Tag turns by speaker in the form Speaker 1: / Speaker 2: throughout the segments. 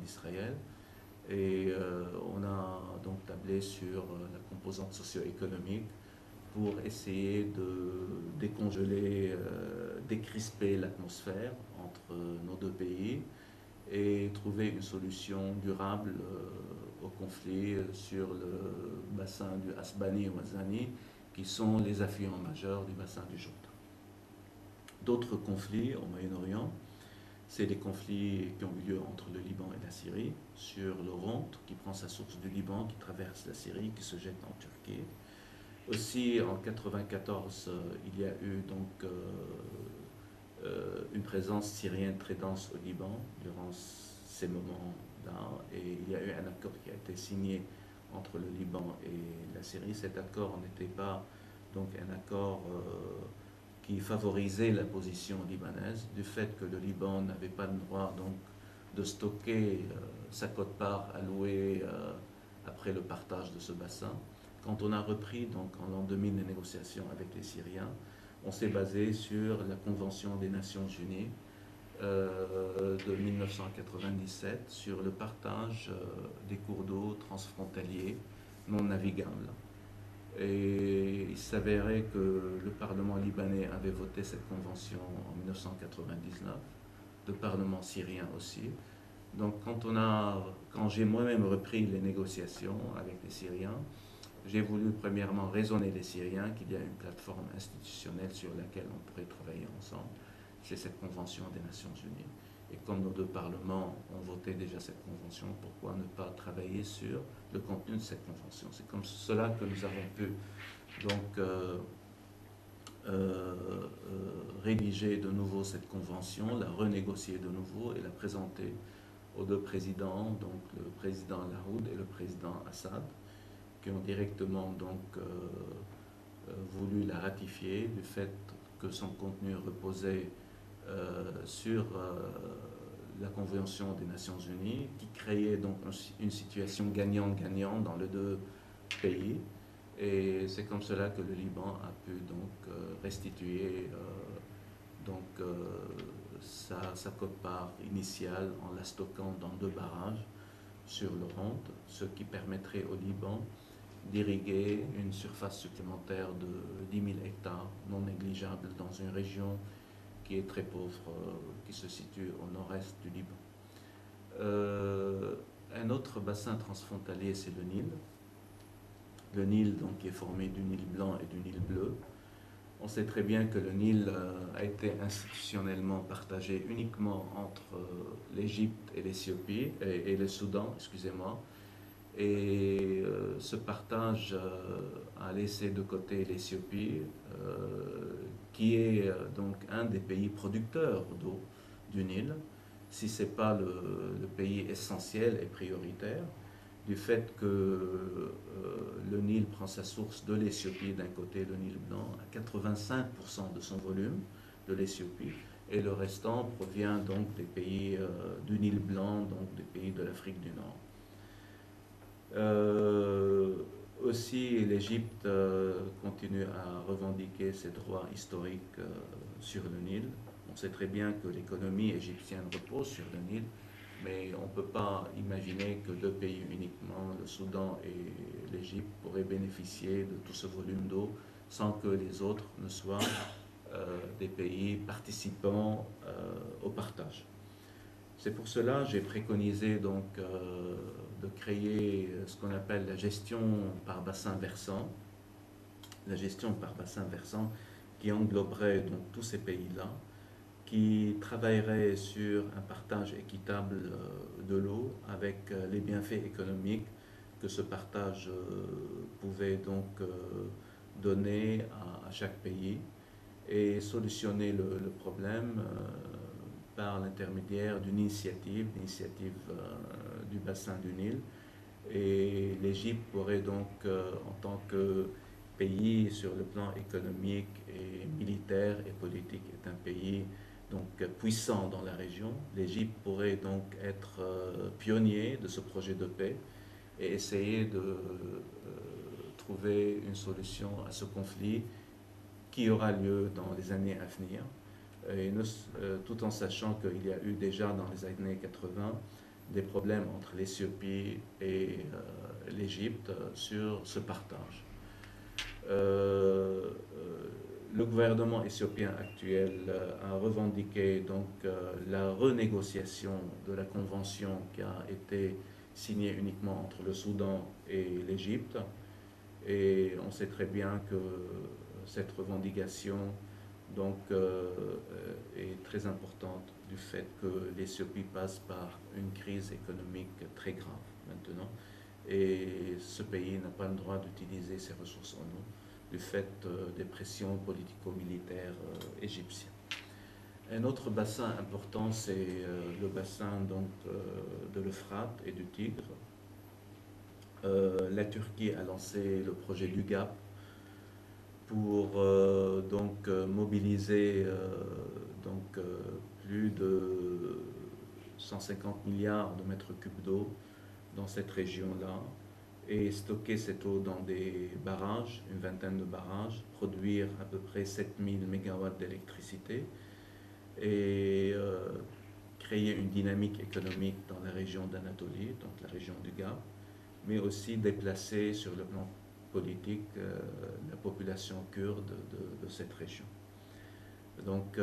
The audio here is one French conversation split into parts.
Speaker 1: d'Israël. Et on a donc tablé sur la composante socio-économique pour essayer de décongeler, décrisper l'atmosphère entre nos deux pays et trouver une solution durable au conflit sur le bassin du Hasbani et Wazani, qui sont les affluents majeurs du bassin du Jourdain. D'autres conflits au Moyen-Orient, c'est des conflits qui ont eu lieu entre le Liban et la Syrie, sur l'Oronte, qui prend sa source du Liban, qui traverse la Syrie, qui se jette en Turquie. Aussi, en 1994, il y a eu donc une présence syrienne très dense au Liban durant ces moments-là, et il y a eu un accord qui a été signé entre le Liban et la Syrie. Cet accord n'était pas donc un accord qui favorisait la position libanaise, du fait que le Liban n'avait pas le droit donc de stocker sa quote-part allouée après le partage de ce bassin. Quand on a repris donc en l'an 2000 les négociations avec les Syriens, on s'est basé sur la Convention des Nations Unies de 1997 sur le partage des cours d'eau transfrontaliers non navigables. Et il s'avérait que le Parlement libanais avait voté cette convention en 1999, le Parlement syrien aussi. Donc quand j'ai moi-même repris les négociations avec les Syriens, j'ai voulu premièrement raisonner les Syriens qu'il y a une plateforme institutionnelle sur laquelle on pourrait travailler ensemble. C'est cette convention des Nations Unies. Et comme nos deux parlements ont voté déjà cette convention, pourquoi ne pas travailler sur le contenu de cette convention? C'est comme cela que nous avons pu donc rédiger de nouveau cette convention, la renégocier de nouveau et la présenter aux deux présidents, donc le président Lahoud et le président Assad, qui ont directement donc voulu la ratifier du fait que son contenu reposait sur la Convention des Nations Unies, qui créait donc une situation gagnant-gagnant dans les deux pays. Et c'est comme cela que le Liban a pu donc restituer sa quote-part initiale en la stockant dans 2 barrages sur l'Oronte, ce qui permettrait au Liban d'irriguer une surface supplémentaire de 10 000 hectares non négligeable dans une région qui est très pauvre, qui se situe au nord-est du Liban. Un autre bassin transfrontalier, c'est le Nil. Le Nil, donc, qui est formé du Nil blanc et du Nil bleu. On sait très bien que le Nil a été institutionnellement partagé uniquement entre l'Égypte et l'Éthiopie, et le Soudan, excusez-moi. Et ce partage a laissé de côté l'Éthiopie, qui est donc un des pays producteurs d'eau du Nil, si ce n'est pas le pays essentiel et prioritaire, du fait que le Nil prend sa source de l'Éthiopie d'un côté, le Nil blanc, à 85% de son volume de l'Éthiopie, et le restant provient donc des pays du Nil blanc, donc des pays de l'Afrique du Nord. Aussi, l'Égypte continue à revendiquer ses droits historiques sur le Nil. On sait très bien que l'économie égyptienne repose sur le Nil, mais on ne peut pas imaginer que 2 pays uniquement, le Soudan et l'Égypte, pourraient bénéficier de tout ce volume d'eau sans que les autres ne soient des pays participants au partage. C'est pour cela que j'ai préconisé donc de créer ce qu'on appelle la gestion par bassin versant. La gestion par bassin versant qui engloberait donc tous ces pays-là, qui travaillerait sur un partage équitable de l'eau avec les bienfaits économiques que ce partage pouvait donc donner à chaque pays, et solutionner le problème par l'intermédiaire d'une initiative, du bassin du Nil. Et l'Égypte pourrait donc, en tant que pays sur le plan économique et militaire et politique, est un pays donc puissant dans la région. L'Égypte pourrait donc être pionnier de ce projet de paix et essayer de trouver une solution à ce conflit qui aura lieu dans les années à venir. Et tout en sachant qu'il y a eu déjà dans les années 80 des problèmes entre l'Éthiopie et l'Égypte sur ce partage. Le gouvernement éthiopien actuel a revendiqué donc la renégociation de la convention qui a été signée uniquement entre le Soudan et l'Égypte. Et on sait très bien que cette revendication donc, est très importante du fait que l'Éthiopie passe par une crise économique très grave maintenant. Et ce pays n'a pas le droit d'utiliser ses ressources en eau du fait des pressions politico-militaires égyptiennes. Un autre bassin important, c'est le bassin donc, de l'Euphrate et du Tigre. La Turquie a lancé le projet du GAP pour donc, mobiliser donc, plus de 150 milliards de mètres cubes d'eau dans cette région-là et stocker cette eau dans des barrages, une vingtaine de barrages, produire à peu près 7000 MW d'électricité et créer une dynamique économique dans la région d'Anatolie, donc la région du Gap, mais aussi déplacer sur le plan politique la population kurde de cette région. Donc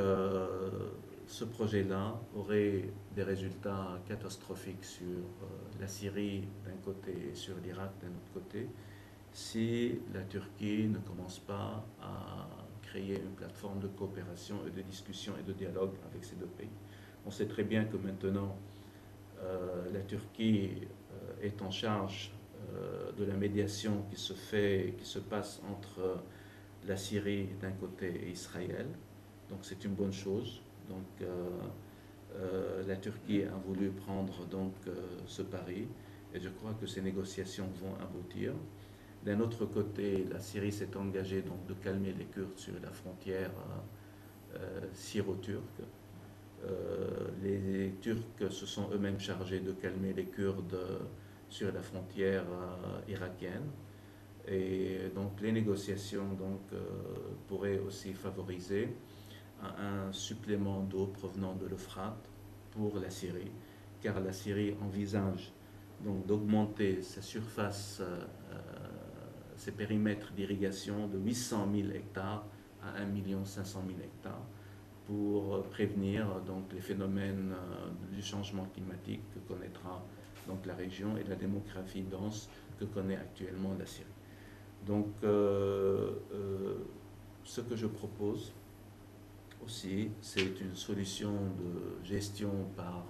Speaker 1: ce projet-là aurait des résultats catastrophiques sur la Syrie d'un côté et sur l'Irak d'un autre côté si la Turquie ne commence pas à créer une plateforme de coopération et de discussion et de dialogue avec ces deux pays. On sait très bien que maintenant la Turquie est en charge de la médiation qui se passe entre la Syrie d'un côté et Israël. Donc c'est une bonne chose. Donc la Turquie a voulu prendre donc ce pari et je crois que ces négociations vont aboutir. D'un autre côté, la Syrie s'est engagée donc de calmer les Kurdes sur la frontière syro-turque. Les Turcs se sont eux-mêmes chargés de calmer les Kurdes sur la frontière irakienne. Et donc les négociations donc, pourraient aussi favoriser un supplément d'eau provenant de l'Euphrate pour la Syrie, car la Syrie envisage donc d'augmenter sa surface, ses périmètres d'irrigation de 800 000 hectares à 1 500 000 hectares pour prévenir donc, les phénomènes du changement climatique que connaîtra donc, la région et la démographie dense que connaît actuellement la Syrie. Donc, ce que je propose aussi, c'est une solution de gestion par